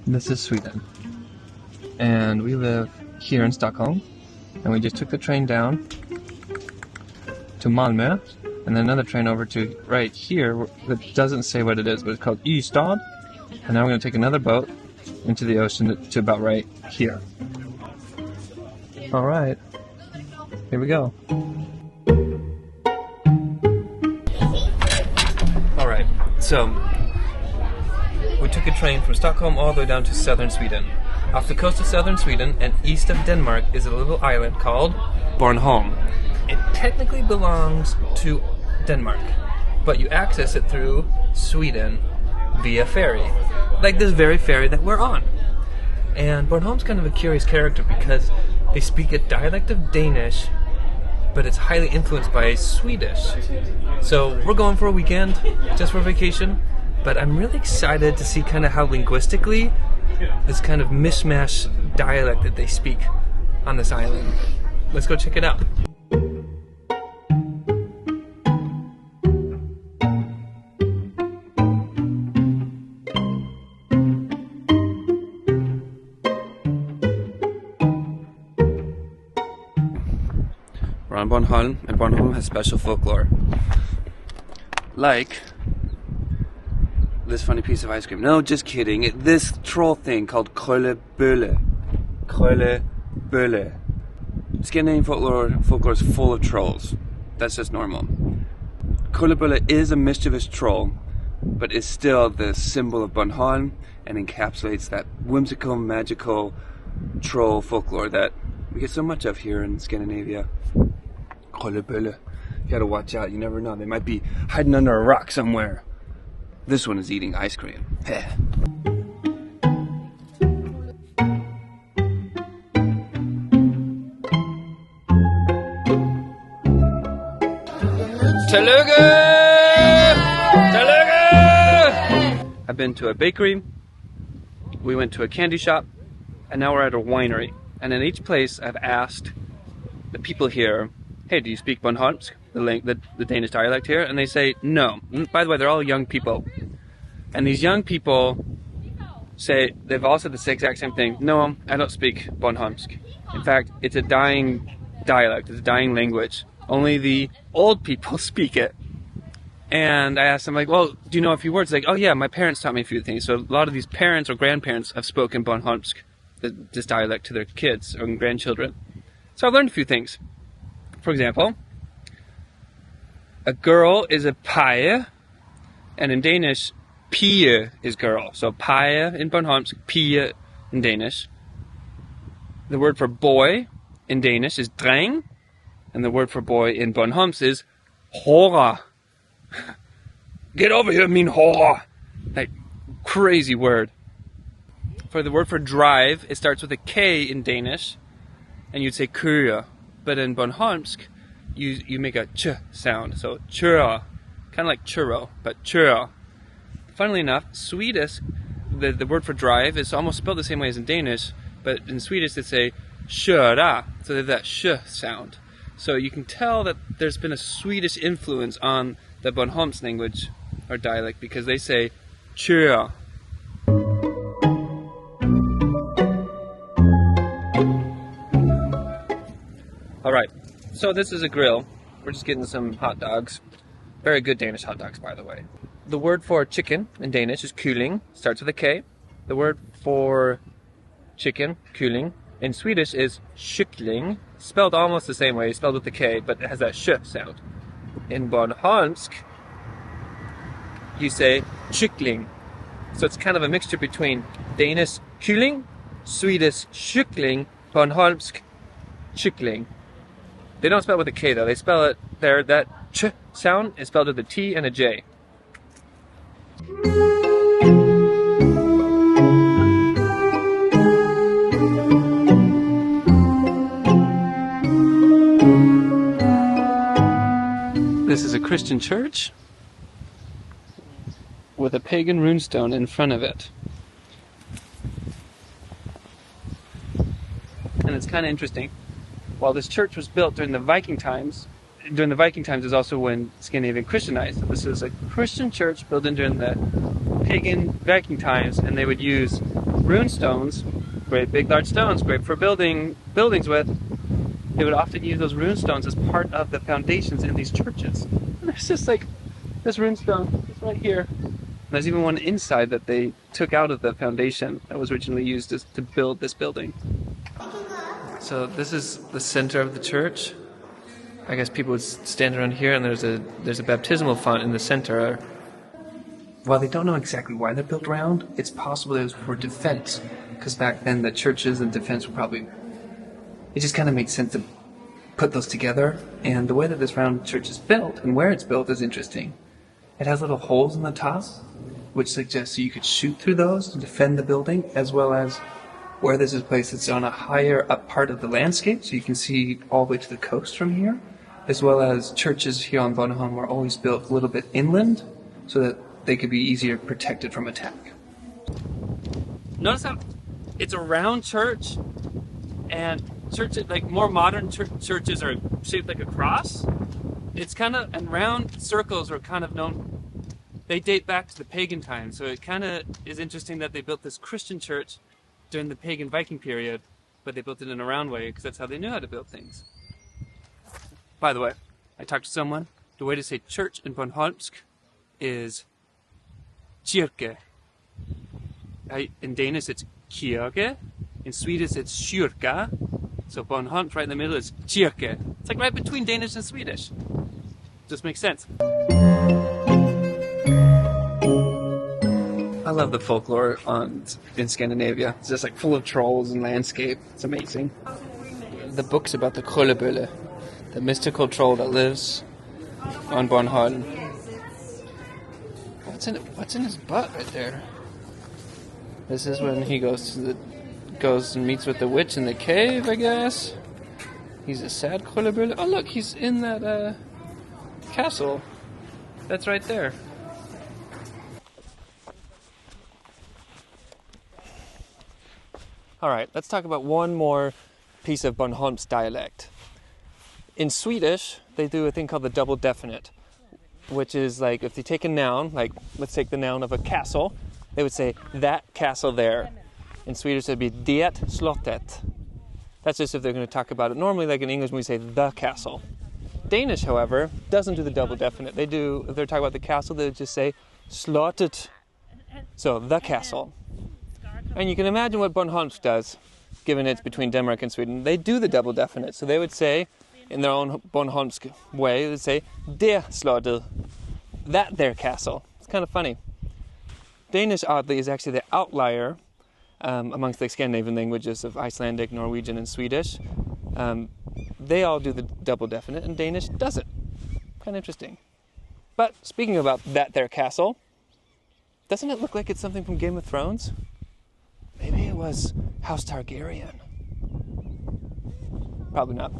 This is Sweden. And we live here in Stockholm. And we just took the train down to Malmö. And then another train over to right here that doesn't say what it is, but it's called Ystad. And now we're going to take another boat into the ocean to about right here. Alright. Here we go. Alright, so we took a train from Stockholm all the way down to southern Sweden. Off the coast of southern Sweden and east of Denmark is a little island called Bornholm. It technically belongs to Denmark, but you access it through Sweden via ferry. Like this very ferry that we're on. And Bornholm's kind of a curious character because they speak a dialect of Danish, but it's highly influenced by Swedish. So we're going for a weekend, just for vacation, but I'm really excited to see kind of how linguistically this kind of mishmash dialect that they speak on this island. Let's go check it out. We're on Bornholm, and Bornholm has special folklore. Like this funny piece of ice cream. No, just kidding. This troll thing called Krøllebølle. Krøllebølle. Scandinavian folklore is full of trolls. That's just normal. Krøllebølle is a mischievous troll, but is still the symbol of Bornholm and encapsulates that whimsical, magical troll folklore that we get so much of here in Scandinavia. Krøllebølle. You gotta watch out, you never know. They might be hiding under a rock somewhere. This one is eating ice cream. Tillykke! Tillykke! I've been to a bakery, we went to a candy shop, and now we're at a winery. And in each place I've asked the people here, hey, do you speak Bornholmsk, the Danish dialect here? And they say no. And by the way, they're all young people. And these young people say, they've all said the exact same thing. No, I don't speak Bornholmsk. In fact, it's a dying dialect, it's a dying language. Only the old people speak it. And I asked them, like, well, do you know a few words? Like, oh yeah, my parents taught me a few things. So a lot of these parents or grandparents have spoken Bornholmsk, this dialect, to their kids or grandchildren. So I learned a few things. For example, a girl is a pige, and in Danish, pige is girl. So pige in Bornholmsk, pige in Danish. The word for boy in Danish is dreng, and the word for boy in Bornholmsk is hora. Get over here, min hora. Like, crazy word. For the word for drive, it starts with a K in Danish, and you'd say køre. But in Bornholmsk, you make a ch sound, so churra, kind of like churro, but churra. Funnily enough, Swedish, the word for drive is almost spelled the same way as in Danish, but in Swedish they say köra, so they have that sh sound. So you can tell that there's been a Swedish influence on the Bornholms language or dialect because they say köra. Alright, so this is a grill. We're just getting some hot dogs. Very good Danish hot dogs, by the way. The word for chicken in Danish is kylling, starts with a K. The word for chicken, kylling, in Swedish is kyckling, spelled almost the same way, spelled with a K, but it has that sh sound. In Bornholmsk, you say kyckling. So it's kind of a mixture between Danish kylling, Swedish kyckling, Bornholmsk kyckling. They don't spell it with a K though, they spell it there, that ch sound is spelled with a T and a J. This is a Christian church with a pagan runestone in front of it. And it's kind of interesting. While this church was built during the Viking times is also when Scandinavian Christianized. This is a Christian church built during the pagan Viking times, and they would use rune stones, great big large stones, great for building buildings with. They would often use those rune stones as part of the foundations in these churches. And there's just like this rune stone, it's right here. And there's even one inside that they took out of the foundation that was originally used to build this building. So this is the center of the church. I guess people would stand around here, and there's a baptismal font in the center. While they don't know exactly why they're built round, it's possible it was for defense, because back then the churches and defense were probably... It just kind of makes sense to put those together, and the way that this round church is built and where it's built is interesting. It has little holes in the top, which suggests you could shoot through those to defend the building, as well as where this is placed, it's on a higher up part of the landscape, so you can see all the way to the coast from here, as well as churches here on Bornholm were always built a little bit inland, so that they could be easier protected from attack. Notice how it's a round church, and churches, like more modern churches are shaped like a cross. It's kind of, and round circles are kind of known, they date back to the pagan times, so it kind of is interesting that they built this Christian church during the pagan Viking period, but they built it in a round way because that's how they knew how to build things. By the way, I talked to someone, the way to say church in Bornholmsk is kyrke. In Danish it's kirke, in Swedish it's kyrka, so Bornholm right in the middle is kyrke. It's like right between Danish and Swedish. Just makes sense. I love the folklore in Scandinavia. It's just like full of trolls and landscape. It's amazing. The book's about the Krøllebølle, the mystical troll that lives on Bornholm. What's in his butt right there? This is when he goes and meets with the witch in the cave, I guess. He's a sad Krøllebølle. Oh look, he's in that castle. That's right there. All right, let's talk about one more piece of Bornholm's dialect. In Swedish, they do a thing called the double definite, which is like if they take a noun, like let's take the noun of a castle, they would say that castle there. In Swedish, it'd be det slottet. That's just if they're going to talk about it. Normally, like in English, when we say the castle. Danish, however, doesn't do the double definite. They do, if they're talking about the castle, they would just say slottet. So, the castle. And you can imagine what Bornholmsk does, given it's between Denmark and Sweden. They do the double definite. So they would say, in their own Bornholmsk way, they would say, det slottet, that there castle. It's kind of funny. Danish, oddly, is actually the outlier amongst the Scandinavian languages of Icelandic, Norwegian, and Swedish. They all do the double definite, and Danish doesn't. Kind of interesting. But speaking about that there castle, doesn't it look like it's something from Game of Thrones? Maybe it was House Targaryen. Probably not.